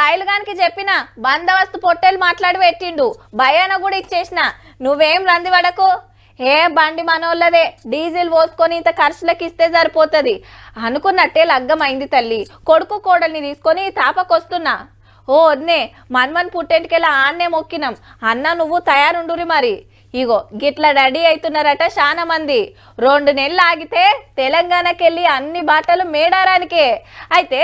సాయిలుగానికి చెప్పిన బందోబస్తు పొట్టేలు మాట్లాడి పెట్టిండు భయాన కూడా ఇచ్చేసిన నువ్వేం రంది పడకు ఏ బండి మనోళ్ళదే డీజిల్ పోసుకొని ఇంత ఖర్చులకి ఇస్తే సరిపోతుంది అనుకున్నట్టే లగ్గమైంది తల్లి కొడుకు కోడల్ని తీసుకొని తాపకొస్తున్నా ఓ వద్నే మన్మన్ పుట్టేంటికెళ్ళి ఆన్నే మొక్కినాం అన్న నువ్వు తయారుండురి మరి ఇగో గిట్ల రెడీ అవుతున్నారట చాలా మంది 2 నెలలు ఆగితే తెలంగాణకి వెళ్ళి అన్ని బాటలు మేడారానికే అయితే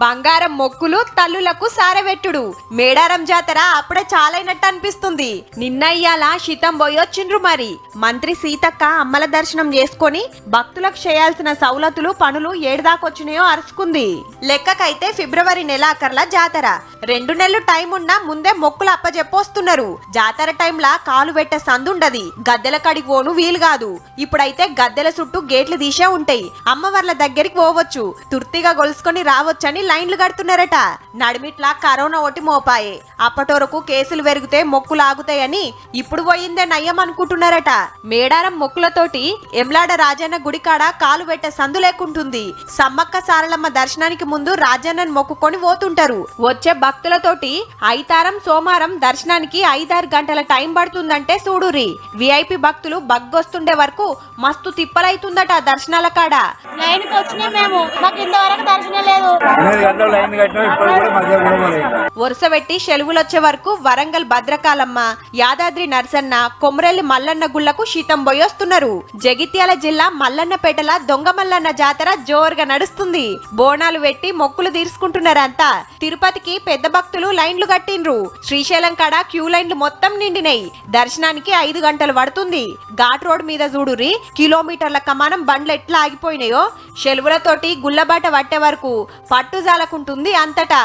బంగారం మొక్కులు తల్లులకు సారవెట్టుడు మేడారం జాతర అప్పుడే చాలైనట్టు అనిపిస్తుంది. నిన్న ఇయ్యాల శితం పోయొచ్చిండ్రు మరి మంత్రి సీతక్క అమ్మల దర్శనం చేసుకొని భక్తులకు చేయాల్సిన సౌలతులు పనులు ఏడుదాకొచ్చినాయో అరుచుకుంది. లెక్కకైతే ఫిబ్రవరి నెలాఖర్ల జాతర 2 నెలలు టైం ఉన్నా ముందే మొక్కులు అప్పజెప్పొస్తున్నారు. జాతర టైంలా కాలు పెట్టే సందుండది గద్దెల కడికి పోను వీలు కాదు. ఇప్పుడైతే గద్దెల చుట్టూ గేట్లు తీసే ఉంటాయి. అమ్మవార్ల దగ్గరికి పోవచ్చు తుర్తిగా గొలుసుకొని రావచ్చని లైన్లు కడుతున్నారట. నడిమిట్లా కరోనా ఒకటి మోపాయే అప్పటోరకు కేసులు పెరిగితే మొక్కులు ఆగుతాయని ఇప్పుడు పోయిందే నయ్యం అనుకుంటున్నారట. మేడారం మొక్కులతోటి ఎమ్లాడ రాజన్న గుడికాడ కాలు పెట్టే సందు లేకుంటుంది. సమ్మక్క సారలమ్మ దర్శనానికి ముందు రాజన్నను మొక్కుకొని పోతుంటారు. వచ్చే భక్తులతోటి ఐతారం సోమారం దర్శనానికి 5-6 గంటల టైం పడుతుందంటే చూడురి. విఐపి భక్తులు బగ్గొస్తుండే వరకు మస్తు తిప్పలైతుందట దర్శనాల కాడ. వరుస పెట్టి సెలవులొచ్చే వరకు వరంగల్ భద్రకాలమ్మ యాదాద్రి నర్సన్న కొమరెల్లి మల్లన్న గుళ్లకు శీతం పోయొస్తున్నారు. జగిత్యాల జిల్లా మల్లన్నపేటల దొంగ మల్లన్న జాతర జోరుగా నడుస్తుంది. బోనాలు పెట్టి మొక్కులు తీర్చుకుంటున్నారంతా. తిరుపతికి పెద్ద భక్తులు లైన్లు కట్టిండ్రు. శ్రీశైలం కాడ క్యూ లైన్లు మొత్తం నిండినాయి. దర్శనానికి 5 గంటలు పడుతుంది. ఘాట్ రోడ్ మీద చూడురి కిలోమీటర్ల కమానం బండ్లు ఎట్లా ఆగిపోయినాయో. సెలవులతోటి గుల్లబాట పట్టే వరకు పట్టుజాలకుంటుంది అంతటా.